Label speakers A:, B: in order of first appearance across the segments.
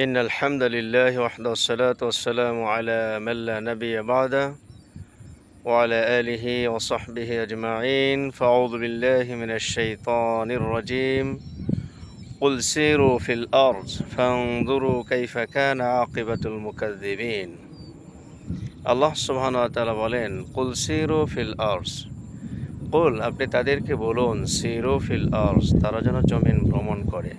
A: إن الحمد لله وحده والصلاة والسلام على من لا نبي بعده وعلى آله وصحبه أجمعين فأعوذ بالله من الشيطان الرجيم قل سيروا في الأرض فانظروا كيف كان عاقبة المكذبين আল্লাহ সুবহানাহু ওয়া তাআলা বলেন কুল সিরু ফিল আরজ কুল আপনি তাদেরকে বলুন সিরু ফিল আরজ তারা যেন জমিন ভ্রমণ করে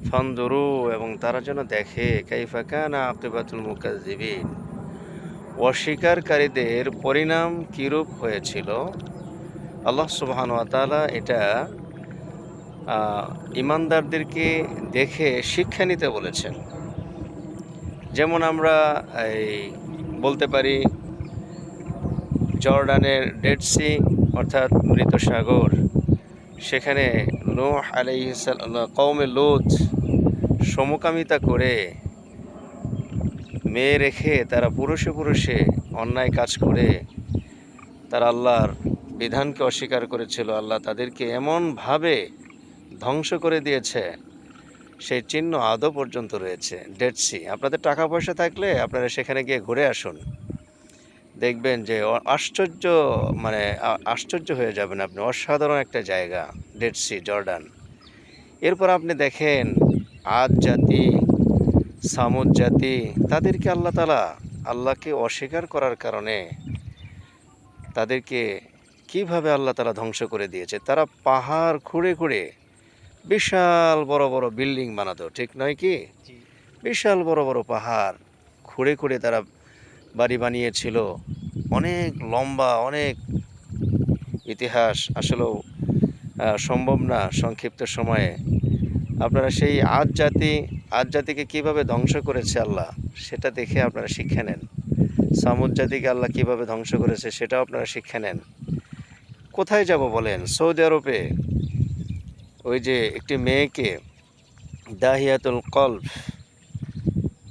A: ফানদুরু এবং তারা যেন দেখে কাইফা কানা আকিবাতুল মুকাজ্জিবিন অস্বীকারীদের পরিণাম কিরূপ হয়েছিল। আল্লাহ সুবহানাহু ওয়া তাআলা এটা ইমানদারদেরকে দেখে শিক্ষা নিতে বলেছেন। যেমন আমরা এই বলতে পারি জর্ডানের ডেড সি অর্থাৎ মৃত সাগর, সেখানে নূহ আলাইহিস সালাম কওমে লূত সমকামিতা করে মেয়ে রেখে তারা পুরুষে অন্যায় কাজ করে তারা আল্লাহর বিধানকে অস্বীকার করেছিল। আল্লাহ তাদেরকে এমনভাবে ধ্বংস করে দিয়েছে, সেই চিহ্ন আদৌ পর্যন্ত রয়েছে ডেড সি। আপনাদের টাকা পয়সা থাকলে আপনারা সেখানে গিয়ে ঘুরে আসুন, দেখবেন যে আশ্চর্য হয়ে যাবেন আপনি। অসাধারণ একটা জায়গা ডেড সি, জর্ডান। এরপর আপনি দেখেন আদ জাতি, সামুদ জাতি, তাদেরকে আল্লাহকে অস্বীকার করার কারণে তাদেরকে কিভাবে আল্লাহ তাআলা ধ্বংস করে দিয়েছে। তারা পাহাড় খুঁড়ে বিশাল বড় বড় বিল্ডিং বানাতো, ঠিক নয় কি? বিশাল বড় বড় পাহাড় খুঁড়ে তারা বাড়ি বানিয়েছিল। অনেক লম্বা, অনেক ইতিহাস, আসলেও সম্ভব না সংক্ষিপ্ত সময়ে। আপনারা সেই আদ জাতিকে কীভাবে ধ্বংস করেছে আল্লাহ, সেটা দেখে আপনারা শিক্ষা নেন। সামুদ জাতিকে আল্লাহ কীভাবে ধ্বংস করেছে সেটাও আপনারা শিক্ষা নেন। কোথায় যাব বলেন? সৌদি আরবে ওই যে একটি মেয়েকে দাহিয়াতুল কলব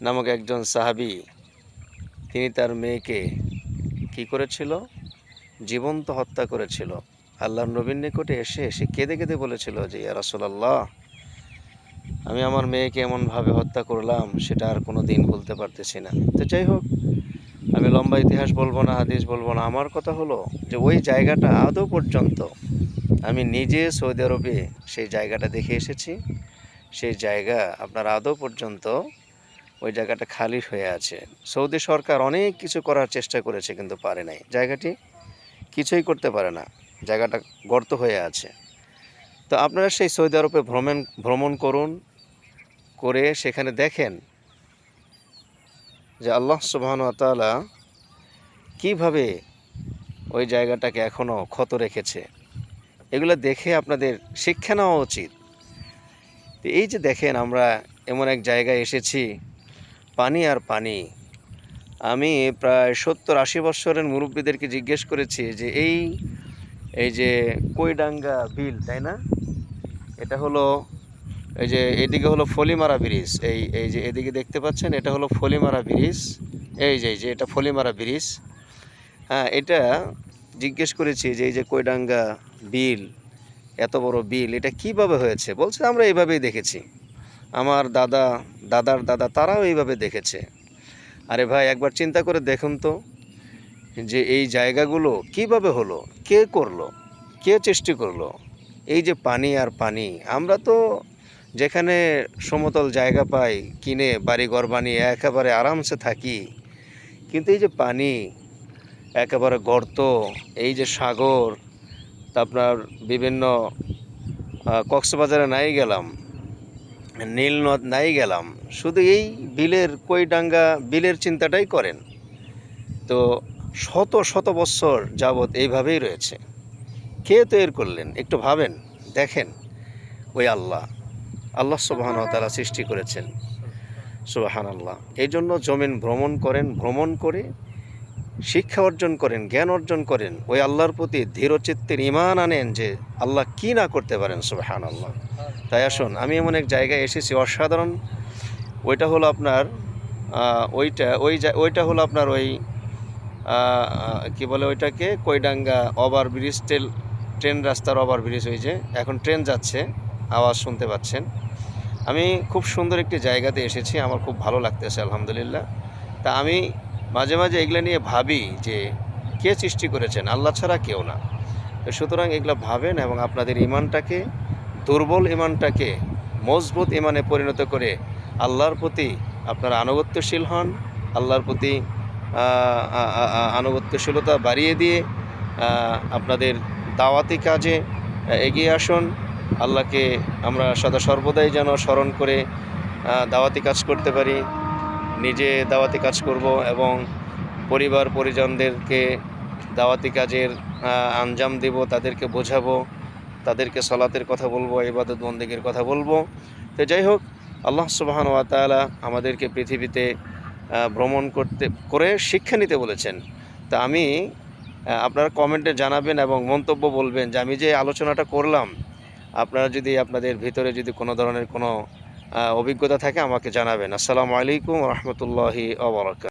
A: নামক একজন সাহাবী, তিনি তার মেয়েকে কি করেছিল? জীবন্ত হত্যা করেছিল। আল্লাহর নবীর নিকটে এসে কেঁদে বলেছিল যে ইয়া রাসূলুল্লাহ, আমি আমার মেয়েকে এমনভাবে হত্যা করলাম, সেটা আর কোনো দিন ভুলতে পারতেছি না। তো যাই হোক, আমি লম্বা ইতিহাস বলবো না, হাদিস বলবো না। আমার কথা হলো যে ওই জায়গাটা আদৌ পর্যন্ত আমি নিজে সৌদি আরবে সেই জায়গাটা দেখে এসেছি। সেই জায়গা আপনার আদৌ পর্যন্ত ওই জায়গাটা খালি হয়ে আছে। সৌদি সরকার অনেক কিছু করার চেষ্টা করেছে কিন্তু পারে নাই। জায়গাটি কিছুই করতে পারে না, জায়গাটা গর্ত হয়ে আছে। তো আপনারা সেই সৌদি আরবে ভ্রমণ করুন, করে সেখানে দেখেন যে আল্লাহ সুবহানাহু ওয়া তাআলা কীভাবে ওই জায়গাটাকে এখনও ক্ষত রেখেছে। এগুলো দেখে আপনাদের শিক্ষা নেওয়া উচিত। তো এই যে দেখেন, আমরা এমন এক জায়গায় এসেছি, পানি আর পানি। আমি প্রায় 70-80 বৎসরের মুরব্বীদেরকে জিজ্ঞেস করেছি যে এই যে কৈডাঙ্গা বিল, তাই না? এটা হলো এই যে এদিকে হলো ফলিমারা ব্রিজ, এই যে এদিকে দেখতে পাচ্ছেন, এটা হলো ফলিমারা ব্রিজ। এই যে এটা ফলিমারা ব্রিজ। হ্যাঁ, এটা জিজ্ঞেস করেছি যে এই যে কৈডাঙ্গা বিল, এত বড় বিল, এটা কিভাবে হয়েছে? বলছে আমরা এইভাবেই দেখেছি, আমার দাদার দাদা তারাও এইভাবে দেখেছে। আরে ভাই, একবার চিন্তা করে দেখুন তো যে এই জায়গাগুলো কিভাবে হলো, কে করলো, কে সৃষ্টি করলো? এই যে পানি আর পানি, আমরা তো যেখানে সমতল জায়গা পাই কিনে বাড়িঘর বানিয়ে একেবারে আরামসে থাকি, কিন্তু এই যে পানি, একেবারে গর্ত, এই যে সাগর, তা আপনার বিভিন্ন কক্সবাজারে নাই গেলাম, নীলনদ নাই গেলাম, শুধু এই কৈডাঙ্গা বিলের চিন্তাটাই করেন। তো শত বৎসর যাবৎ এইভাবেই রয়েছে। কে তৈরি করলেন? একটু ভাবেন, দেখেন। ওই আল্লাহ সুবহানাহু ওয়া তাআলা সৃষ্টি করেছেন। সুবহানাল্লাহ। এই জন্য জমিন ভ্রমণ করেন, ভ্রমণ করে শিক্ষা অর্জন করেন, জ্ঞান অর্জন করেন, ওই আল্লাহর প্রতি দৃঢ়চিত্তের ঈমান আনেন যে আল্লাহ কি না করতে পারেন। সুবহানাল্লাহ। তাই আসুন, আমি এমন এক জায়গায় এসেছি অসাধারণ। ওইটা হলো আপনার ওইটা হলো আপনার ওই কি বলে ওইটাকে, কৈডাঙ্গা ওভারব্রিজ, ট্রেন রাস্তার ওভারব্রিজ। ওই যে এখন ট্রেন যাচ্ছে, আওয়াজ শুনতে পাচ্ছেন। আমি খুব সুন্দর একটি জায়গাতে এসেছি, আমার খুব ভালো লাগতেছে আলহামদুলিল্লাহ। তা আমি মাঝে মাঝে এগুলো নিয়ে ভাবি যে কে সৃষ্টি করেছেন? আল্লাহ ছাড়া কেউ না। তো সুতরাং এগুলো ভাবেন এবং আপনাদের ঈমানটাকে, দুর্বল ঈমানটাকে মজবুত ঈমানে পরিণত করে আল্লাহর প্রতি আপনারা আনুগত্যশীল হন। আল্লাহর প্রতি আ আ আ আ আনুগত্যশীলতা বাড়িয়ে দিয়ে আপনাদের দাওয়াতি কাজে এগিয়ে আসুন। আল্লাহকে আমরা সদা সর্বদাই যেন স্মরণ করে দাওয়াতি কাজ করতে পারি। নিজে দাওয়াতি কাজ করব এবং পরিবার পরিজনদেরকে দাওয়াতি কাজের আঞ্জাম দেব, তাদেরকে বোঝাবো, তাদেরকে সলাতের কথা বলবো, ইবাদত বন্দেগীর কথা বলবো। তো যাই হোক, আল্লাহ সুবহানাহু ওয়া তাআলা আমাদেরকে পৃথিবীতে ভ্রমণ করে শিক্ষা নিতে বলেছেন। তা আমি আপনারা কমেন্টে জানাবেন এবং মন্তব্য বলবেন যে আমি যে আলোচনাটা করলাম, আপনারা যদি আপনাদের ভিতরে যদি কোনো ধরনের কোনো অভিজ্ঞতা থাকে আমাকে জানাবেন। আসসালামু আলাইকুম ওয়া রাহমাতুল্লাহি ওয়া বারাকাতুহু।